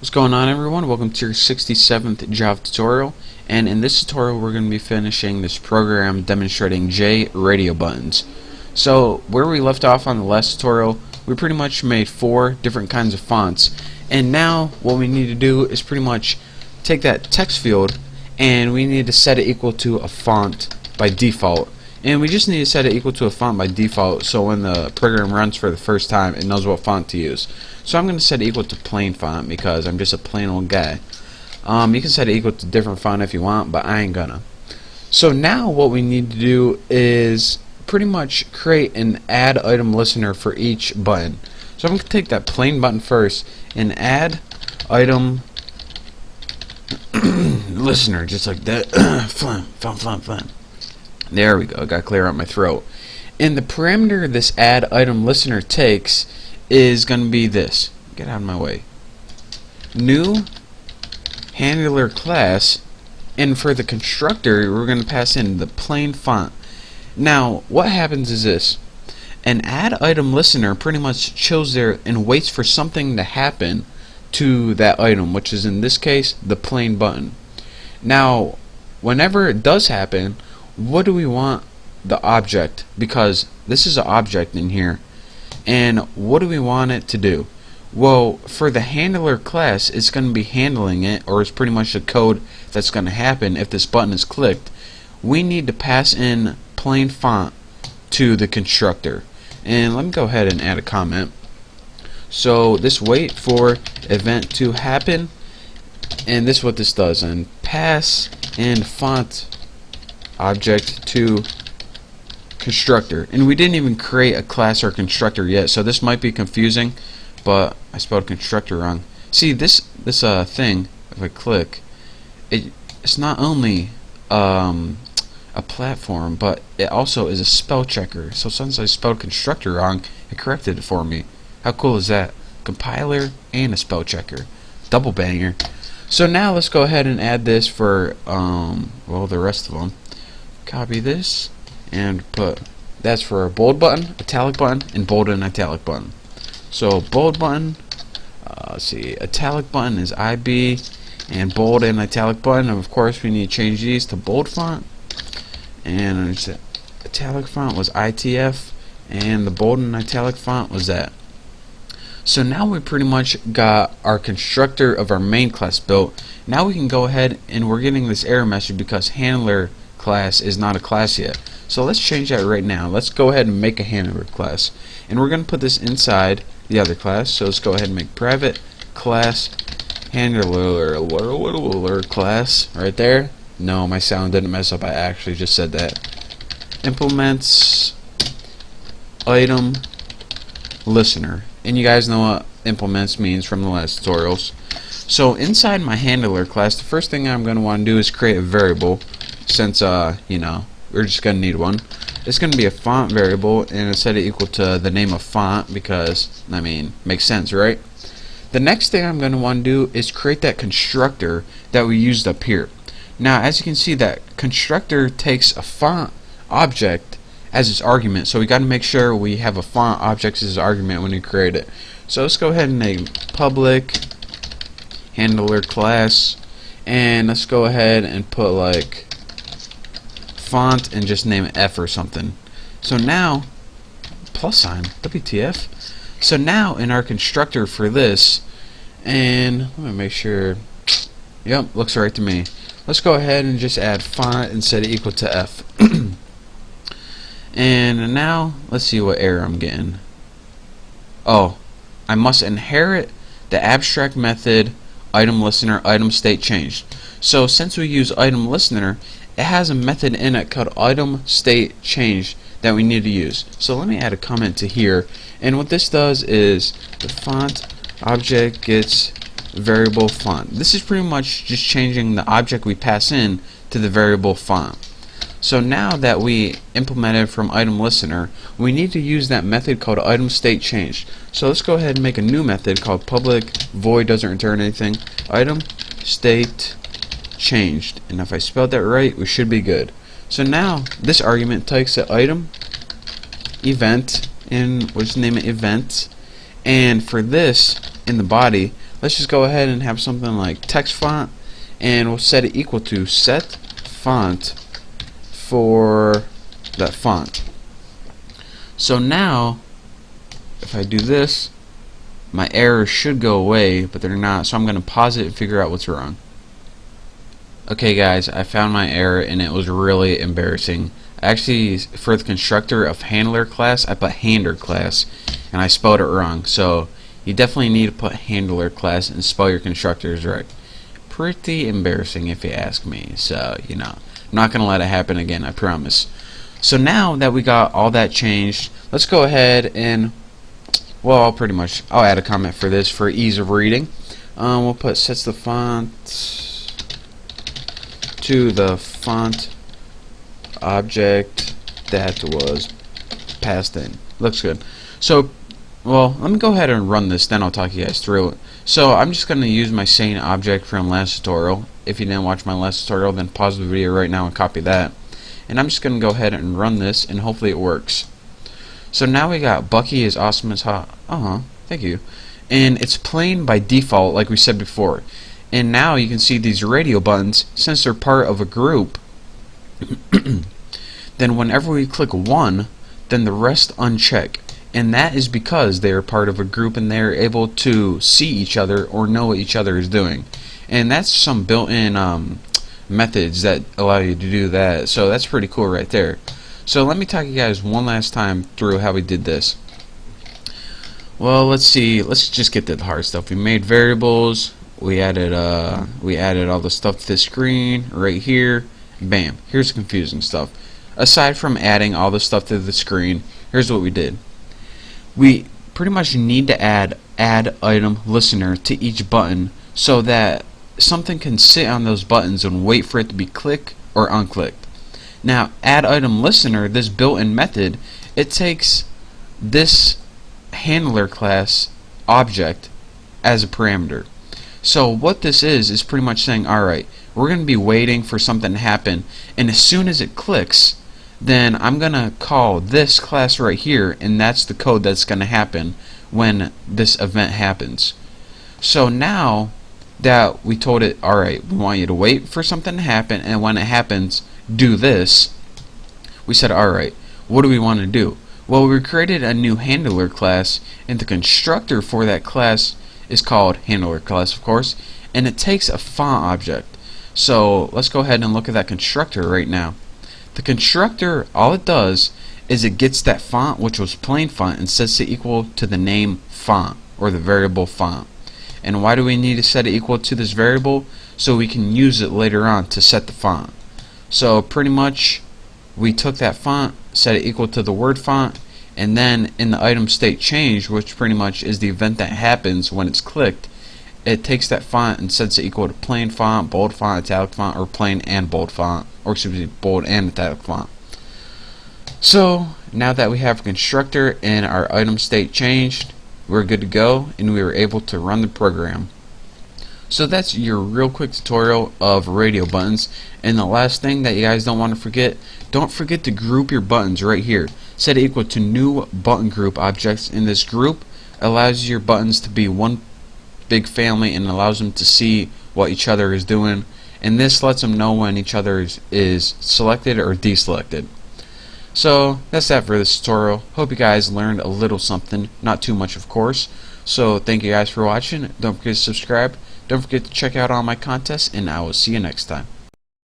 What's going on, everyone? Welcome to your 67th Java tutorial, and in this tutorial we're going to be finishing this program demonstrating JRadioButtons. So where we left off on the last tutorial, we pretty much made 4 different kinds of fonts, and now what we need to do is pretty much take that text field and we need to set it equal to a font by default. And we just need to set it equal to a font by default so when the program runs for the first time it knows what font to use. So I'm going to set it equal to plain font because I'm just a plain old guy. You can set it equal to different font if you want, but I ain't gonna. So now what we need to do is pretty much create an add item listener for each button. So I'm going to take that plain button first and add item listener just like that. Flam. There we go, got to clear out my throat. And the parameter this add item listener takes is going to be this. Get out of my way. New handler class, and for the constructor we're going to pass in the plain font. Now what happens is this. An add item listener pretty much chills there and waits for something to happen to that item, which is in this case the plain button. Now whenever it does happen, what do we want the object, because this is an object in here, and what do we want it to do? Well, for the handler class, it's going to be handling it, or it's pretty much the code that's going to happen if this button is clicked. We need to pass in plain font to the constructor, and let me go ahead and add a comment. So this wait for event to happen, and this is what this does, and pass in font object to constructor. And we didn't even create a class or constructor yet, so this might be confusing, but I spelled constructor wrong. See, this thing, if I click, it's not only a platform, but it also is a spell checker. So since I spelled constructor wrong, it corrected it for me. How cool is that? Compiler and a spell checker, double banger. So now let's go ahead and add this for well, the rest of them. Copy this and put, that's for a bold button, italic button, and bold and italic button. So bold button, let's see, italic button is IB, and bold and italic button, and of course we need to change these to bold font, and italic font was ITF, and the bold and italic font was that. So now we pretty much got our constructor of our main class built. Now we can go ahead, and we're getting this error message because handler class is not a class yet. So let's change that right now. Let's go ahead and make a handler class, and we're going to put this inside the other class. So let's go ahead and make private class handler class right there. No, my sound didn't mess up. I actually just said that. Implements item listener, and you guys know what implements means from the last tutorials. So inside my handler class, the first thing I'm going to want to do is create a variable, since you know, we're just going to need one. It's going to be a font variable, and I set it equal to the name of font because, I mean, makes sense, right? The next thing I'm going to want to do is create that constructor that we used up here. Now as you can see, that constructor takes a font object as its argument, so we got to make sure we have a font object as its argument when we create it. So let's go ahead and make public handler class, and let's go ahead and put like font and just name it F or something. So now plus sign WTF. So now in our constructor for this, and let me make sure, yep, looks right to me. Let's go ahead and just add font and set it equal to F. And now let's see what error I'm getting. Oh, I must inherit the abstract method item listener item state changed. So since we use item listener, it has a method in it called item state change that we need to use. So let me add a comment to here, and what this does is the font object gets variable font. This is pretty much just changing the object we pass in to the variable font. So now that we implemented from item listener, we need to use that method called item state changed. So let's go ahead and make a new method called public void doesn't return anything, item state changed, and if I spelled that right, we should be good. So now this argument takes the item event, and we'll just name it event, and for this in the body let's just go ahead and have something like text font, and we'll set it equal to set font for that font. So now if I do this, my errors should go away, but they're not, so I'm going to pause it and figure out what's wrong. Okay guys, I found my error and it was really embarrassing. Actually, for the constructor of handler class, I put handler class and I spelled it wrong. So you definitely need to put handler class and spell your constructors right. Pretty embarrassing if you ask me. So, you know, I'm not going to let it happen again, I promise. So now that we got all that changed, let's go ahead and, well, I'll add a comment for this for ease of reading. We'll put sets the font to the font object that was passed in. Looks good. So, well, let me go ahead and run this, then I'll talk you guys through it. So I'm just going to use my same object from last tutorial. If you didn't watch my last tutorial, then pause the video right now and copy that. And I'm just going to go ahead and run this, and hopefully it works. So now we got Bucky is awesome as hot. Thank you. And it's plain by default, like we said before. And now you can see these radio buttons, since they're part of a group, then whenever we click one, then the rest uncheck. And that is because they are part of a group and they're able to see each other or know what each other is doing. And that's some built-in methods that allow you to do that. So that's pretty cool right there. So let me talk you guys one last time through how we did this. Well, let's see. Let's just get to the hard stuff. We made variables. We added all the stuff to the screen right here. Bam. Here's the confusing stuff. Aside from adding all the stuff to the screen, here's what we did. We pretty much need to add item listener to each button so that something can sit on those buttons and wait for it to be clicked or unclicked. Now, add item listener, this built-in method, it takes this handler class object as a parameter. So what this is pretty much saying, alright, we're going to be waiting for something to happen, and as soon as it clicks, then I'm going to call this class right here, and that's the code that's going to happen when this event happens. So now that we told it, alright, we want you to wait for something to happen, and when it happens, do this, we said, alright, what do we want to do? Well, we created a new handler class, and the constructor for that class is called handler class, of course, and it takes a font object. So let's go ahead and look at that constructor right now. The constructor, all it does is it gets that font, which was plain font, and sets it equal to the name font, or the variable font. And why do we need to set it equal to this variable? So we can use it later on to set the font. So pretty much we took that font, set it equal to the word font, and then in the item state change, which pretty much is the event that happens when it's clicked, it takes that font and sets it equal to plain font, bold font, italic font, or plain and bold font, or excuse me, bold and italic font. So now that we have a constructor and our item state changed, we're good to go, and we were able to run the program. So that's your real quick tutorial of radio buttons. And the last thing that you guys don't want to forget, don't forget to group your buttons right here. Set it equal to new button group objects. In this group allows your buttons to be one big family and allows them to see what each other is doing. And this lets them know when each other is selected or deselected. So that's that for this tutorial. Hope you guys learned a little something, not too much of course. So thank you guys for watching. Don't forget to subscribe. Don't forget to check out all my contests, and I will see you next time.